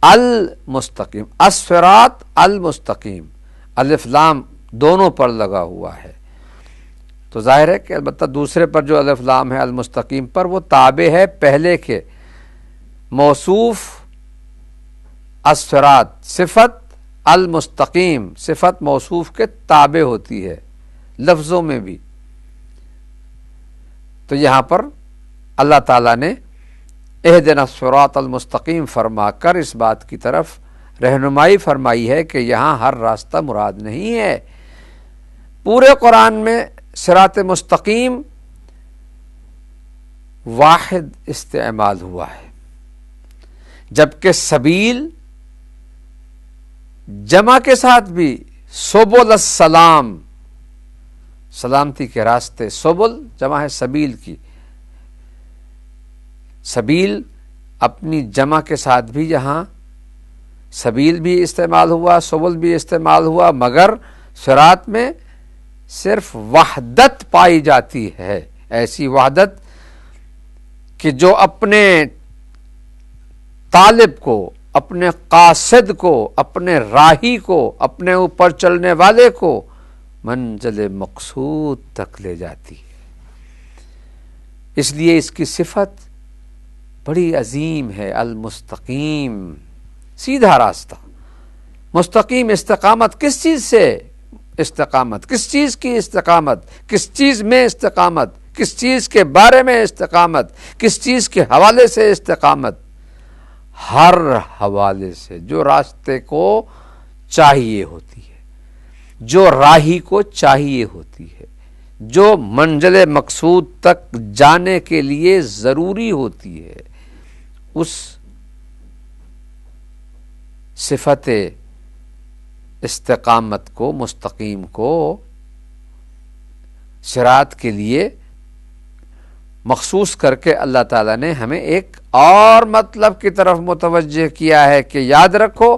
المستقیم، الصراط المستقیم، الف لام دونوں پر لگا ہوا ہے، تو ظاہر ہے کہ البتہ دوسرے پر جو الف لام ہے المستقیم پر وہ تابع ہے پہلے کے موصوف الصراط، صفت المستقیم صفت موصوف کے تابع ہوتی ہے لفظوں میں بھی. تو یہاں پر اللہ تعالیٰ نے اہدنا الصراط المستقیم فرما کر اس بات کی طرف رہنمائی فرمائی ہے کہ یہاں ہر راستہ مراد نہیں ہے. پورے قرآن میں صراط مستقیم واحد استعمال ہوا ہے، جبکہ سبیل جمع کے ساتھ بھی سبل السلام، سلامتی کے راستے، سبل جمع ہے سبیل کی، سبیل اپنی جمع کے ساتھ بھی یہاں سبیل بھی استعمال ہوا، سبل بھی استعمال ہوا، مگر صراط میں صرف وحدت پائی جاتی ہے، ایسی وحدت کہ جو اپنے طالب کو، اپنے قاصد کو، اپنے راہی کو، اپنے اوپر چلنے والے کو منزل مقصود تک لے جاتی ہے. اس لیے اس کی صفت بڑی عظیم ہے، المستقیم، سیدھا راستہ. مستقیم استقامت کس چیز سے استقامت، کس چیز کی استقامت، کس چیز میں استقامت، کس چیز کے بارے میں استقامت، کس چیز کے حوالے سے استقامت؟ ہر حوالے سے جو راستے کو چاہیے ہوتی ہے، جو راہی کو چاہیے ہوتی ہے، جو منزل مقصود تک جانے کے لیے ضروری ہوتی ہے، اس صفت استقامت کو، مستقیم کو صراط کے لیے مخصوص کر کے اللہ تعالیٰ نے ہمیں ایک اور مطلب کی طرف متوجہ کیا ہے کہ یاد رکھو،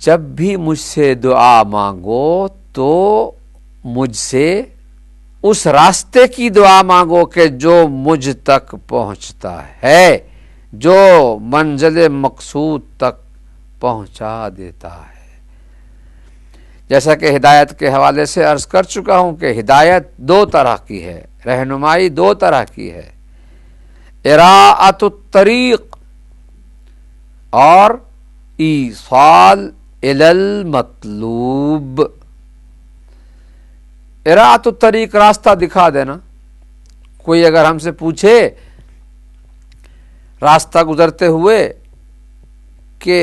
جب بھی مجھ سے دعا مانگو تو مجھ سے اس راستے کی دعا مانگو کہ جو مجھ تک پہنچتا ہے، جو منزل مقصود تک پہنچا دیتا ہے. جیسا کہ ہدایت کے حوالے سے عرض کر چکا ہوں کہ ہدایت دو طرح کی ہے، رہنمائی دو طرح کی ہے، اراءۃ الطریق اور ایصال الی المطلوب. اراءۃ الطریق راستہ دکھا دینا. کوئی اگر ہم سے پوچھے راستہ گزرتے ہوئے کہ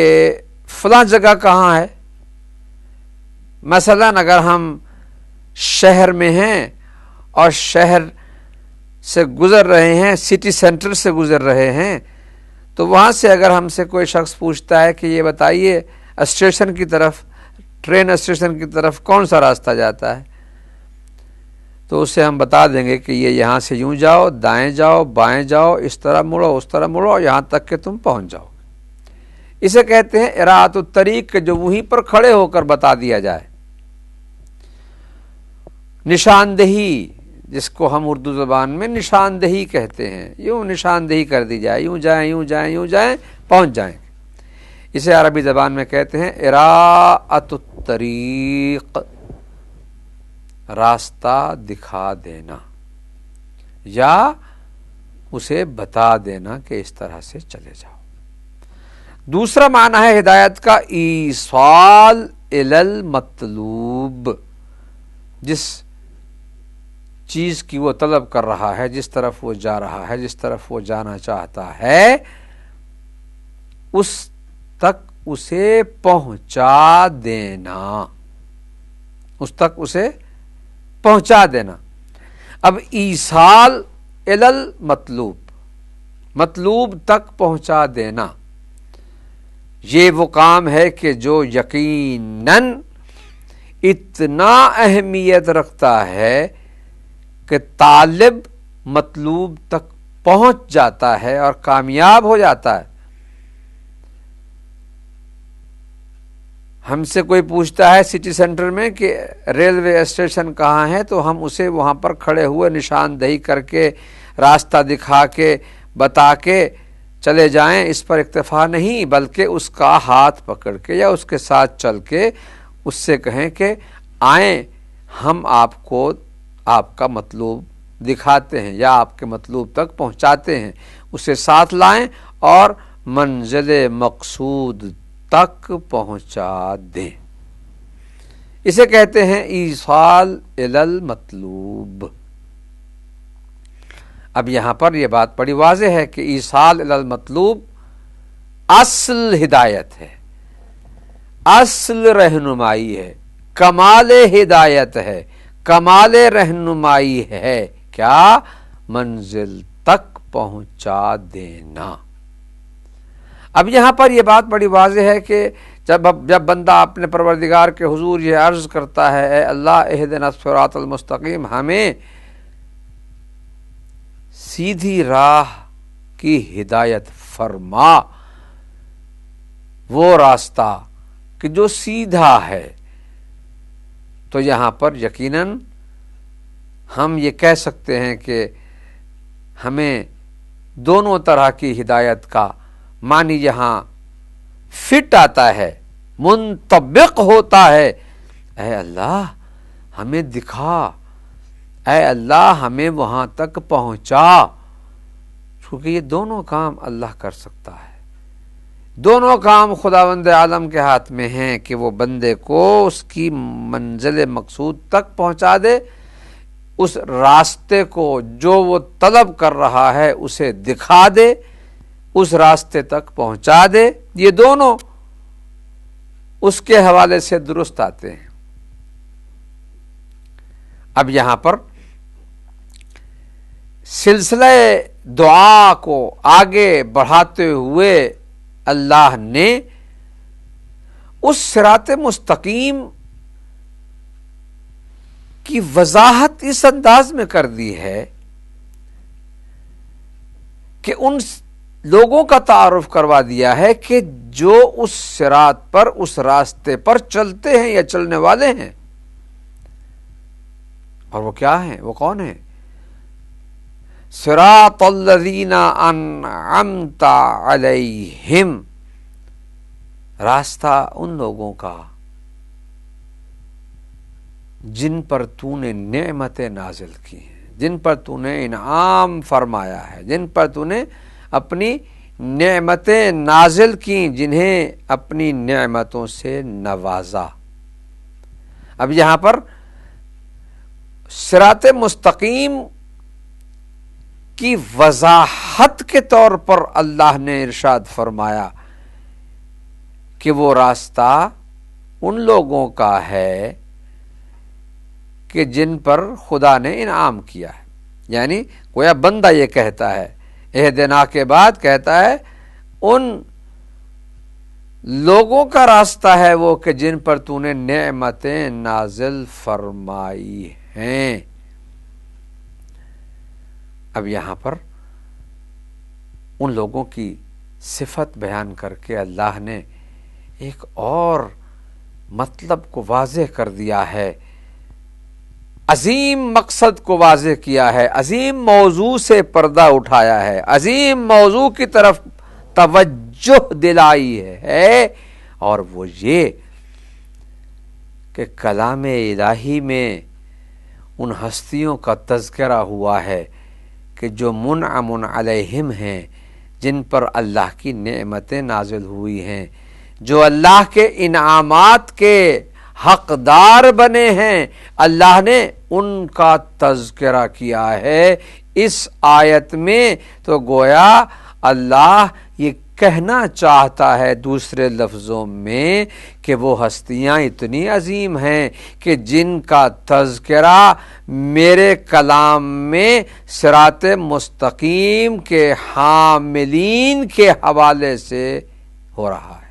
فلاں جگہ کہاں ہے، مثلا اگر ہم شہر میں ہیں اور شہر سے گزر رہے ہیں، سٹی سینٹر سے گزر رہے ہیں، تو وہاں سے اگر ہم سے کوئی شخص پوچھتا ہے کہ یہ بتائیے اسٹیشن کی طرف، ٹرین اسٹیشن کی طرف کون سا راستہ جاتا ہے، تو اسے ہم بتا دیں گے کہ یہ یہاں سے یوں جاؤ، دائیں جاؤ، بائیں جاؤ، اس طرح مڑو، اس طرح مڑو، یہاں تک کہ تم پہنچ جاؤ. اسے کہتے ہیں اراءۃ الطریق، کہ جو وہیں پر کھڑے ہو کر بتا دیا جائے. نشاندہی، جس کو ہم اردو زبان میں نشاندہی کہتے ہیں، یوں نشاندہی کر دی جائے، یوں جائیں، یوں جائیں، یوں جائیں، پہنچ جائیں. اسے عربی زبان میں کہتے ہیں اراءۃ الطریق، راستہ دکھا دینا یا اسے بتا دینا کہ اس طرح سے چلے جاؤ. دوسرا معنی ہے ہدایت کا ایصال الی المطلوب، جس چیز کی وہ طلب کر رہا ہے، جس طرف وہ جا رہا ہے، جس طرف وہ جانا چاہتا ہے، اس تک اسے پہنچا دینا، اس تک اسے پہنچا دینا. اب ایصال الی المطلوب، مطلوب تک پہنچا دینا، یہ وہ کام ہے کہ جو یقیناً اتنا اہمیت رکھتا ہے کہ طالب مطلوب تک پہنچ جاتا ہے اور کامیاب ہو جاتا ہے. ہم سے کوئی پوچھتا ہے سٹی سینٹر میں کہ ریلوے اسٹیشن کہاں ہے، تو ہم اسے وہاں پر کھڑے ہوئے نشاندہی کر کے، راستہ دکھا کے، بتا کے چلے جائیں اس پر اکتفا نہیں، بلکہ اس کا ہاتھ پکڑ کے یا اس کے ساتھ چل کے اس سے کہیں کہ آئیں ہم آپ کو آپ کا مطلوب دکھاتے ہیں یا آپ کے مطلوب تک پہنچاتے ہیں، اسے ساتھ لائیں اور منزل مقصود تک پہنچا دیں۔ اسے کہتے ہیں ایصال الی المطلوب۔ اب یہاں پر یہ بات بڑی واضح ہے کہ ایصال الی المطلوب اصل ہدایت ہے، اصل رہنمائی ہے، کمال ہدایت ہے، کمال رہنمائی ہے، کیا؟ منزل تک پہنچا دینا۔ اب یہاں پر یہ بات بڑی واضح ہے کہ جب بندہ اپنے پروردگار کے حضور یہ عرض کرتا ہے اے اللہ اہدنا الصراط المستقیم، ہمیں سیدھی راہ کی ہدایت فرما، وہ راستہ کہ جو سیدھا ہے، تو یہاں پر یقیناً ہم یہ کہہ سکتے ہیں کہ ہمیں دونوں طرح کی ہدایت کا معنی یہاں فٹ آتا ہے، منطبق ہوتا ہے۔ اے اللہ ہمیں دکھا، اے اللہ ہمیں وہاں تک پہنچا، کیونکہ یہ دونوں کام اللہ کر سکتا ہے، دونوں کام خداوند عالم کے ہاتھ میں ہیں کہ وہ بندے کو اس کی منزل مقصود تک پہنچا دے، اس راستے کو جو وہ طلب کر رہا ہے اسے دکھا دے، اس راستے تک پہنچا دے۔ یہ دونوں اس کے حوالے سے درست آتے ہیں۔ اب یہاں پر سلسلہ دعا کو آگے بڑھاتے ہوئے اللہ نے اس صراط مستقیم کی وضاحت اس انداز میں کر دی ہے کہ ان لوگوں کا تعارف کروا دیا ہے کہ جو اس صراط پر، اس راستے پر چلتے ہیں یا چلنے والے ہیں، اور وہ کیا ہیں، وہ کون ہیں؟ صراط الذین انعمت علیہم، راستہ ان لوگوں کا جن پر تو نے نعمتیں نازل کی ہیں، جن پر تو نے انعام فرمایا ہے، جن پر تو نے اپنی نعمتیں نازل کی، جنہیں اپنی نعمتوں سے نوازا۔ اب یہاں پر صراط مستقیم کی وضاحت کے طور پر اللہ نے ارشاد فرمایا کہ وہ راستہ ان لوگوں کا ہے کہ جن پر خدا نے انعام کیا ہے، یعنی گویا بندہ یہ کہتا ہے اہدنا کے بعد کہتا ہے ان لوگوں کا راستہ ہے وہ کہ جن پر تو نے نعمتیں نازل فرمائی ہیں۔ اب یہاں پر ان لوگوں کی صفت بیان کر کے اللہ نے ایک اور مطلب کو واضح کر دیا ہے، عظیم مقصد کو واضح کیا ہے، عظیم موضوع سے پردہ اٹھایا ہے، عظیم موضوع کی طرف توجہ دلائی ہے، اور وہ یہ کہ کلام الہی میں ان ہستیوں کا تذکرہ ہوا ہے کہ جو منعم علیہم ہیں، جن پر اللہ کی نعمتیں نازل ہوئی ہیں، جو اللہ کے انعامات کے حقدار بنے ہیں، اللہ نے ان کا تذکرہ کیا ہے اس آیت میں۔ تو گویا اللہ یہ کہنا چاہتا ہے دوسرے لفظوں میں کہ وہ ہستیاں اتنی عظیم ہیں کہ جن کا تذکرہ میرے کلام میں صراط مستقیم کے حاملین کے حوالے سے ہو رہا ہے۔